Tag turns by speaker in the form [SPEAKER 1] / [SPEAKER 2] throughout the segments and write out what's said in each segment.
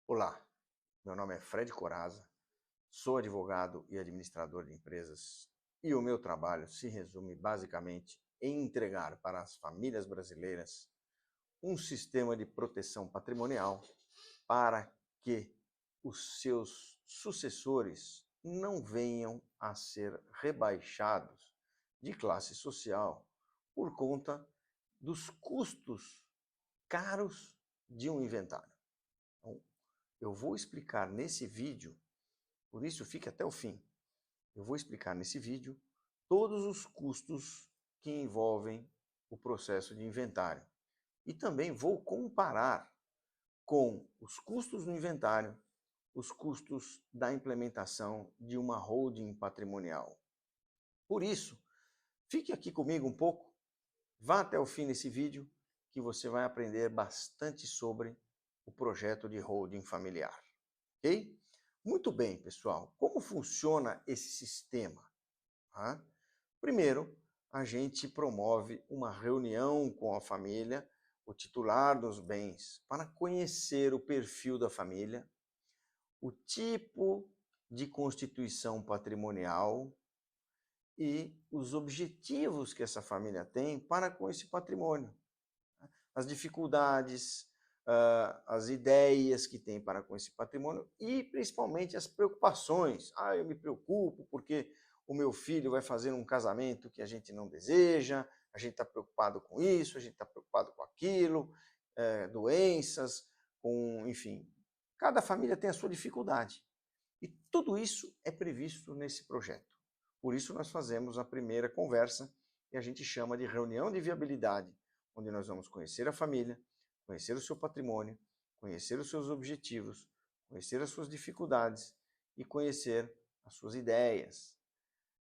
[SPEAKER 1] Olá, meu nome é Fred Coraza, sou advogado e administrador de empresas e o meu trabalho se resume basicamente em entregar para as famílias brasileiras um sistema de proteção patrimonial para que os seus sucessores não venham a ser rebaixados de classe social por conta dos custos caros de um inventário. Então, eu vou explicar nesse vídeo, por isso fique até o fim, eu vou explicar nesse vídeo todos os custos que envolvem o processo de inventário. E também vou comparar com os custos do inventário, os custos da implementação de uma holding patrimonial. Por isso, fique aqui comigo um pouco, vá até o fim desse vídeo, que você vai aprender bastante sobre o projeto de holding familiar. Ok? Muito bem, pessoal. Como funciona esse sistema? Tá? Primeiro, a gente promove uma reunião com a família, o titular dos bens, para conhecer o perfil da família, o tipo de constituição patrimonial e os objetivos que essa família tem para com esse patrimônio. As dificuldades, as ideias que tem para com esse patrimônio e principalmente as preocupações. Eu me preocupo porque o meu filho vai fazer um casamento que a gente não deseja, a gente está preocupado com isso, a gente está preocupado com aquilo, doenças, enfim. Cada família tem a sua dificuldade. E tudo isso é previsto nesse projeto. Por isso nós fazemos a primeira conversa, que a gente chama de reunião de viabilidade, onde nós vamos conhecer a família, conhecer o seu patrimônio, conhecer os seus objetivos, conhecer as suas dificuldades e conhecer as suas ideias.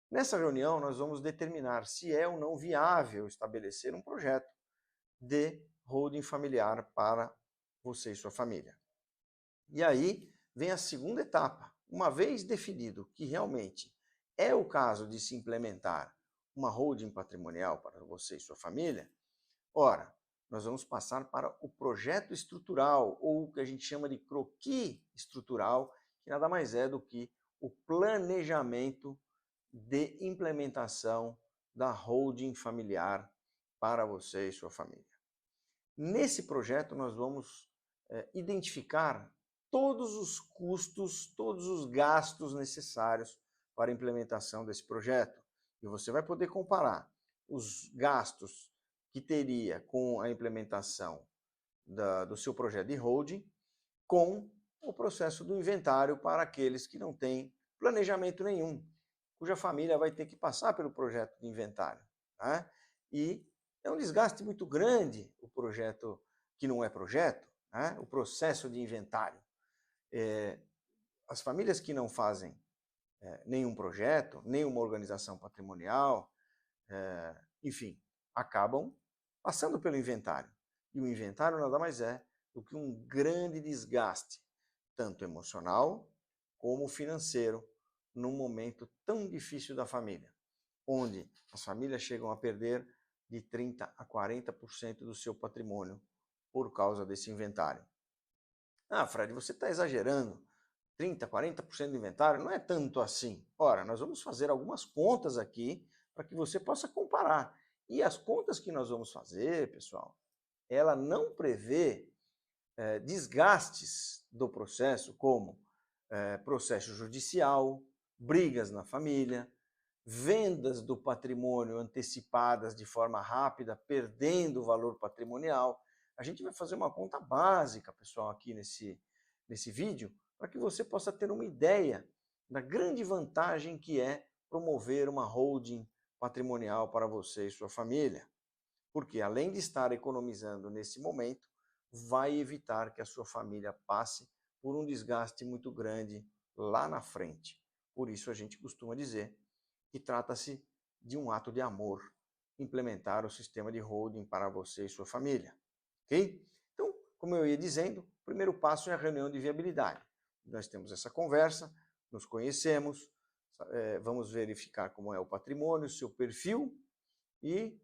[SPEAKER 1] Nessa reunião, nós vamos determinar se é ou não viável estabelecer um projeto de holding familiar para você e sua família. E aí vem a segunda etapa. Uma vez definido que realmente é o caso de se implementar uma holding patrimonial para você e sua família, ora, nós vamos passar para o projeto estrutural, ou o que a gente chama de croquis estrutural, que nada mais é do que o planejamento de implementação da holding familiar para você e sua família. Nesse projeto, nós vamos identificar todos os custos, todos os gastos necessários para a implementação desse projeto. E você vai poder comparar os gastos que teria com a implementação do seu projeto de holding com o processo do inventário para aqueles que não têm planejamento nenhum, cuja família vai ter que passar pelo projeto de inventário. Tá? E é um desgaste muito grande o projeto que não é projeto, né? O processo de inventário. As famílias que não fazem nenhum projeto, nenhuma organização patrimonial, enfim, acabam passando pelo inventário. E o inventário nada mais é do que um grande desgaste, tanto emocional como financeiro, num momento tão difícil da família, onde as famílias chegam a perder de 30% a 40% do seu patrimônio por causa desse inventário. Fred, você está exagerando. 30%, 40% do inventário não é tanto assim. Ora, nós vamos fazer algumas contas aqui para que você possa comparar. E as contas que nós vamos fazer, pessoal, ela não prevê desgastes do processo, como processo judicial, brigas na família, vendas do patrimônio antecipadas de forma rápida, perdendo o valor patrimonial. A gente vai fazer uma conta básica, pessoal, aqui nesse vídeo, para que você possa ter uma ideia da grande vantagem que é promover uma holding patrimonial para você e sua família. Porque além de estar economizando nesse momento, vai evitar que a sua família passe por um desgaste muito grande lá na frente. Por isso a gente costuma dizer que trata-se de um ato de amor implementar o sistema de holding para você e sua família. Ok? Então, como eu ia dizendo, o primeiro passo é a reunião de viabilidade. Nós temos essa conversa, nos conhecemos, vamos verificar como é o patrimônio, seu perfil e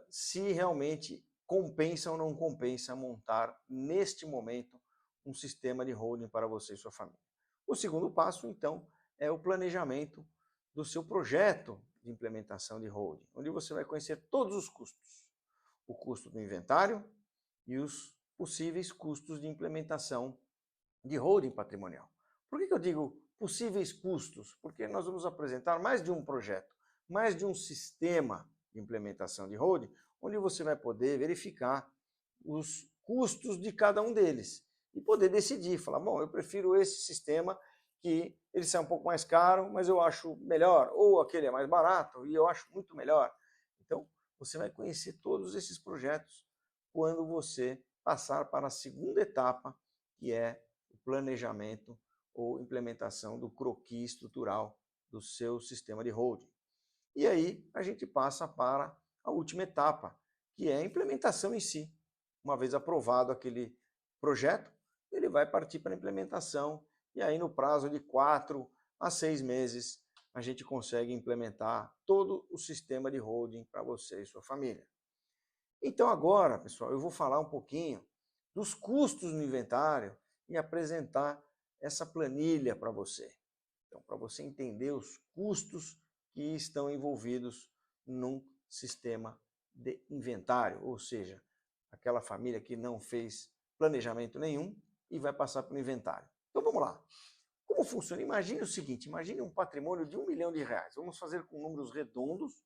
[SPEAKER 1] se realmente compensa ou não compensa montar, neste momento, um sistema de holding para você e sua família. O segundo passo, então, é o planejamento do seu projeto de implementação de holding, onde você vai conhecer todos os custos. O custo do inventário e os possíveis custos de implementação de holding patrimonial. Por que eu digo possíveis custos? Porque nós vamos apresentar mais de um projeto, mais de um sistema de implementação de holding, onde você vai poder verificar os custos de cada um deles e poder decidir, falar, bom, eu prefiro esse sistema que ele sai um pouco mais caro, mas eu acho melhor, ou aquele é mais barato e eu acho muito melhor. Então, você vai conhecer todos esses projetos quando você passar para a segunda etapa, que é o planejamento ou implementação do croquis estrutural do seu sistema de holding. E aí a gente passa para a última etapa, que é a implementação em si. Uma vez aprovado aquele projeto, ele vai partir para a implementação, e aí no prazo de 4 a 6 meses, a gente consegue implementar todo o sistema de holding para você e sua família. Então agora, pessoal, eu vou falar um pouquinho dos custos no inventário e apresentar essa planilha para você. Então, para você entender os custos que estão envolvidos num sistema de inventário, ou seja, aquela família que não fez planejamento nenhum e vai passar para o inventário. Então vamos lá. Como funciona? Imagine o seguinte, imagine um patrimônio de R$1 milhão. Vamos fazer com números redondos,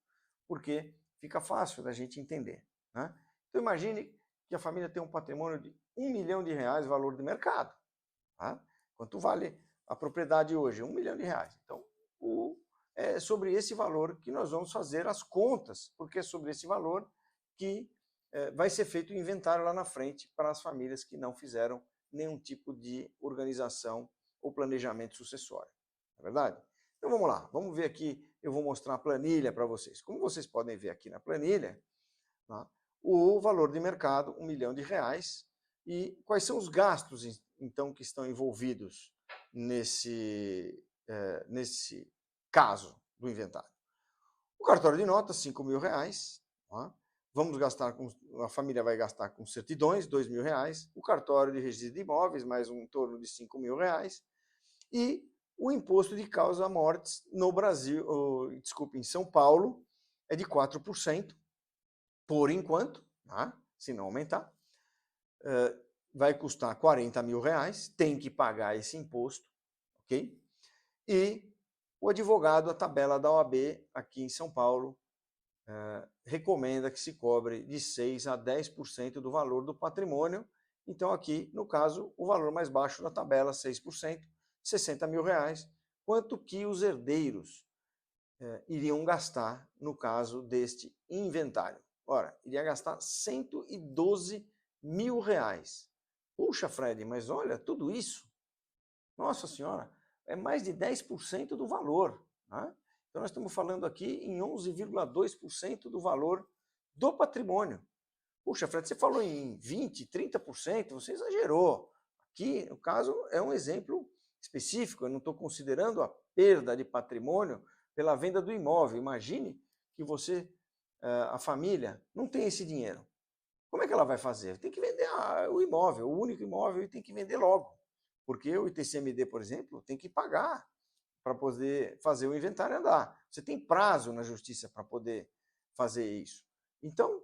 [SPEAKER 1] porque fica fácil da gente entender, né? Então imagine que a família tem um patrimônio de R$1 milhão, valor de mercado. Tá? Quanto vale a propriedade hoje? R$1 milhão. Então, é sobre esse valor que nós vamos fazer as contas, porque é sobre esse valor que vai ser feito o inventário lá na frente para as famílias que não fizeram nenhum tipo de organização ou planejamento sucessório. Não é verdade? Então vamos lá, vamos ver aqui, eu vou mostrar a planilha para vocês. Como vocês podem ver aqui na planilha, tá? O valor de mercado, R$1 milhão, e quais são os gastos, então, que estão envolvidos nesse caso do inventário. O cartório de notas, R$5 mil, tá? Vamos gastar a família vai gastar com certidões, R$2 mil, o cartório de registro de imóveis, mais em torno de R$5 mil, e o imposto de causa mortes no Brasil, em São Paulo, é de 4%, por enquanto, tá? Se não aumentar. Vai custar R$40 mil, tem que pagar esse imposto, ok? E o advogado, a tabela da OAB aqui em São Paulo, recomenda que se cobre de 6% a 10% do valor do patrimônio. Então aqui, no caso, o valor mais baixo da tabela, 6%, R$60 mil, quanto que os herdeiros iriam gastar no caso deste inventário. Ora, iria gastar R$112 mil. Puxa, Fred, mas olha, tudo isso, nossa senhora, é mais de 10% do valor, né? Então nós estamos falando aqui em 11,2% do valor do patrimônio. Puxa, Fred, você falou em 20%, 30%, você exagerou. Aqui, no caso, é um exemplo específico, eu não estou considerando a perda de patrimônio pela venda do imóvel. Imagine que você, a família, não tem esse dinheiro. Como é que ela vai fazer? Tem que vender o imóvel, o único imóvel, e tem que vender logo. Porque o ITCMD, por exemplo, tem que pagar para poder fazer o inventário andar. Você tem prazo na justiça para poder fazer isso. Então,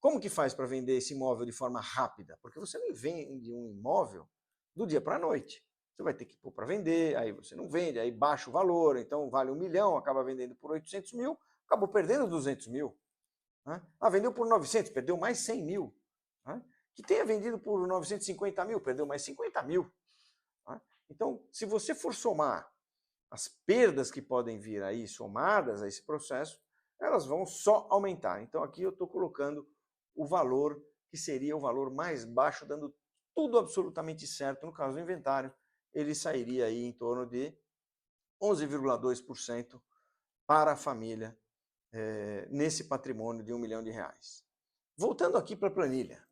[SPEAKER 1] como que faz para vender esse imóvel de forma rápida? Porque você não vende um imóvel do dia para a noite. Você vai ter que pôr para vender, aí você não vende, aí baixa o valor, então vale R$1 milhão, acaba vendendo por 800 mil, acabou perdendo 200 mil. Né? Vendeu por 900, perdeu mais 100 mil. Né? Que tenha vendido por 950 mil, perdeu mais 50 mil. Né? Então, se você for somar as perdas que podem vir aí, somadas a esse processo, elas vão só aumentar. Então, aqui eu estou colocando o valor que seria o valor mais baixo, dando tudo absolutamente certo. No caso do inventário, ele sairia aí em torno de 11,2% para a família nesse patrimônio de R$1 milhão. Voltando aqui para a planilha.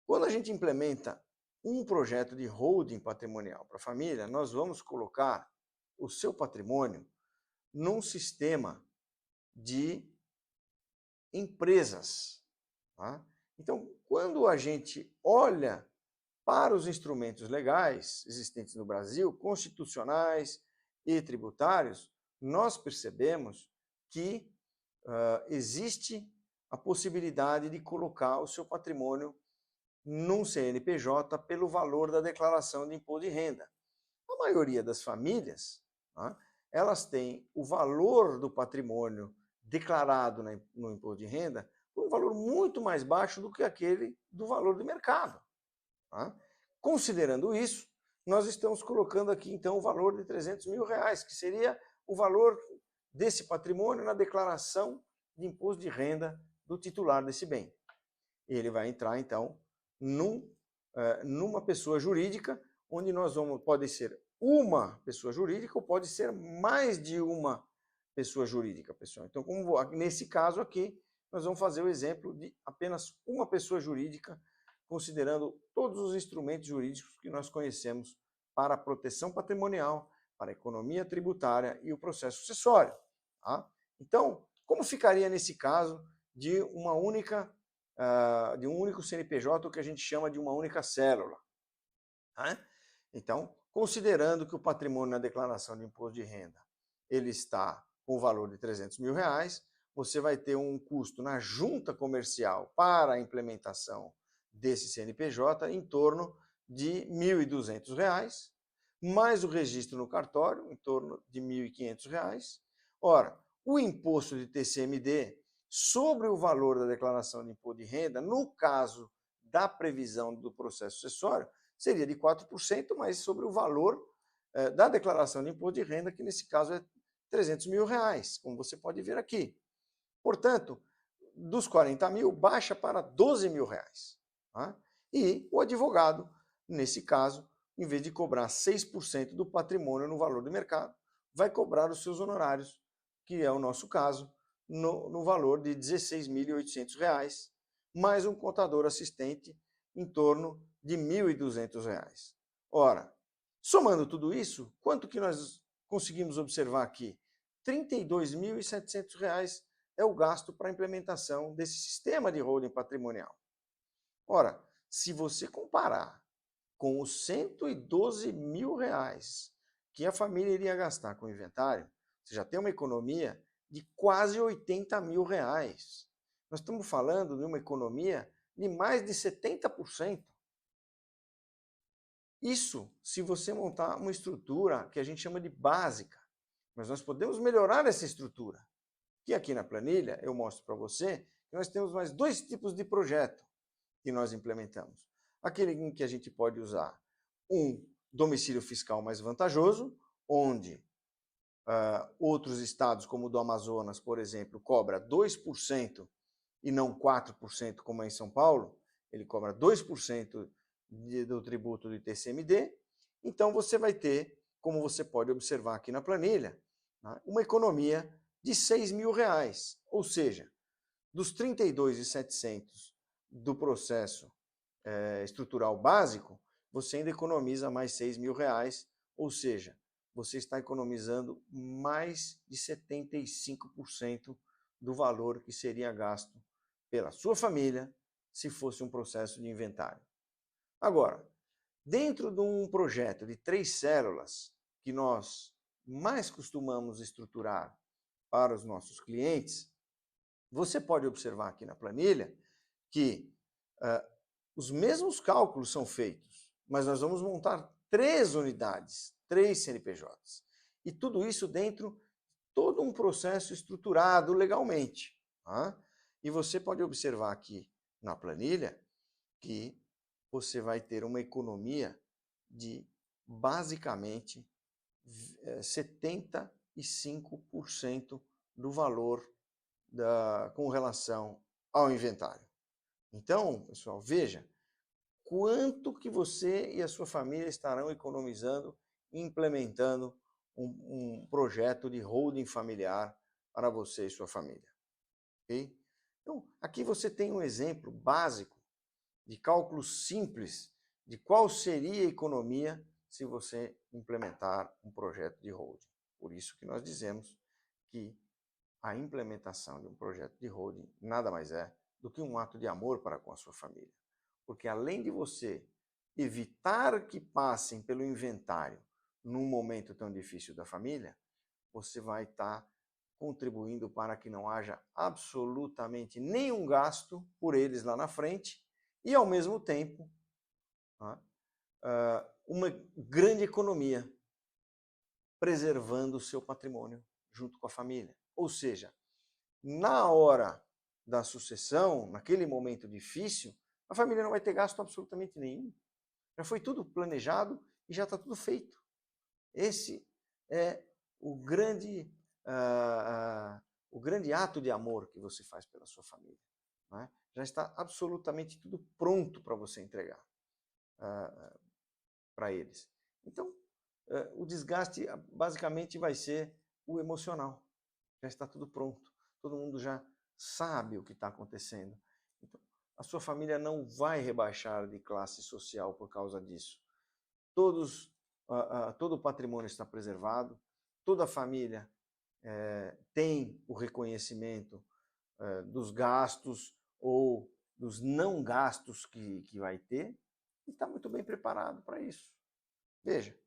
[SPEAKER 1] Quando a gente implementa um projeto de holding patrimonial para a família, nós vamos colocar o seu patrimônio num sistema de empresas. Tá? Então, quando a gente olha Para os instrumentos legais existentes no Brasil, constitucionais e tributários, nós percebemos que existe a possibilidade de colocar o seu patrimônio num CNPJ pelo valor da declaração de imposto de renda. A maioria das famílias, tá, elas têm o valor do patrimônio declarado no imposto de renda por um valor muito mais baixo do que aquele do valor de mercado. Tá? Considerando isso, nós estamos colocando aqui, então, o valor de R$300 mil, que seria o valor desse patrimônio na declaração de imposto de renda do titular desse bem. Ele vai entrar, então, numa pessoa jurídica, onde nós vamos, pode ser uma pessoa jurídica ou pode ser mais de uma pessoa jurídica, pessoal. Então, nesse caso aqui, nós vamos fazer o exemplo de apenas uma pessoa jurídica, considerando todos os instrumentos jurídicos que nós conhecemos para a proteção patrimonial, para a economia tributária e o processo sucessório. Tá? Então, como ficaria nesse caso de uma única, de um único CNPJ, o que a gente chama de uma única célula? Tá? Então, considerando que o patrimônio na declaração de imposto de renda ele está com o valor de R$300 mil, você vai ter um custo na junta comercial para a implementação desse CNPJ em torno de R$ 1.200, mais o registro no cartório, em torno de R$ 1.500. Ora, o imposto de TCMD sobre o valor da declaração de imposto de renda, no caso da previsão do processo sucessório, seria de 4%, mas sobre o valor da declaração de imposto de renda, que nesse caso é R$300 mil, como você pode ver aqui. Portanto, dos 40 mil, baixa para R$12 mil. Tá? E o advogado, nesse caso, em vez de cobrar 6% do patrimônio no valor do mercado, vai cobrar os seus honorários, que é o nosso caso, no valor de R$ 16.800, mais um contador assistente em torno de R$ 1.200. Ora, somando tudo isso, quanto que nós conseguimos observar aqui? R$ 32.700 é o gasto para a implementação desse sistema de holding patrimonial. Ora, se você comparar com os R$ 112 mil que a família iria gastar com o inventário, você já tem uma economia de quase R$ 80 mil. Nós estamos falando de uma economia de mais de 70%. Isso se você montar uma estrutura que a gente chama de básica. Mas nós podemos melhorar essa estrutura. Que aqui na planilha eu mostro para você que nós temos mais dois tipos de projeto que nós implementamos. Aquele em que a gente pode usar um domicílio fiscal mais vantajoso, onde outros estados, como o do Amazonas, por exemplo, cobra 2% e não 4%, como é em São Paulo, ele cobra 2% do tributo do ITCMD, então você vai ter, como você pode observar aqui na planilha, uma economia de R$ 6 mil, ou seja, dos 32.700 do processo estrutural básico, você ainda economiza mais R$ 6 mil, ou seja, você está economizando mais de 75% do valor que seria gasto pela sua família se fosse um processo de inventário. Agora, dentro de um projeto de 3 células que nós mais costumamos estruturar para os nossos clientes, você pode observar aqui na planilha que os mesmos cálculos são feitos, mas nós vamos montar 3 unidades, 3 CNPJs. E tudo isso dentro de todo um processo estruturado legalmente. Tá? E você pode observar aqui na planilha que você vai ter uma economia de basicamente 75% do valor com relação ao inventário. Então, pessoal, veja quanto que você e a sua família estarão economizando implementando um projeto de holding familiar para você e sua família. Okay? Então, aqui você tem um exemplo básico de cálculo simples de qual seria a economia se você implementar um projeto de holding. Por isso que nós dizemos que a implementação de um projeto de holding nada mais é do que um ato de amor para com a sua família. Porque além de você evitar que passem pelo inventário num momento tão difícil da família, você vai estar contribuindo para que não haja absolutamente nenhum gasto por eles lá na frente e, ao mesmo tempo, uma grande economia, preservando o seu patrimônio junto com a família. Ou seja, na hora da sucessão, naquele momento difícil, a família não vai ter gasto absolutamente nenhum. Já foi tudo planejado e já está tudo feito. Esse é o grande ato de amor que você faz pela sua família. Né? Já está absolutamente tudo pronto para você entregar para eles. Então, o desgaste basicamente vai ser o emocional. Já está tudo pronto. Todo mundo já sabe o que está acontecendo. Então, a sua família não vai rebaixar de classe social por causa disso. Todo o patrimônio está preservado, toda a família tem o reconhecimento dos gastos ou dos não gastos que vai ter e está muito bem preparado para isso. Veja,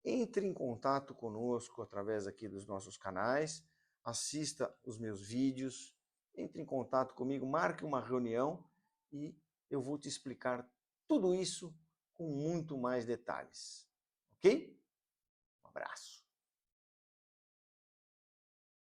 [SPEAKER 1] entre em contato conosco através aqui dos nossos canais, assista os meus vídeos, entre em contato comigo, marque uma reunião e eu vou te explicar tudo isso com muito mais detalhes. Ok? Um abraço.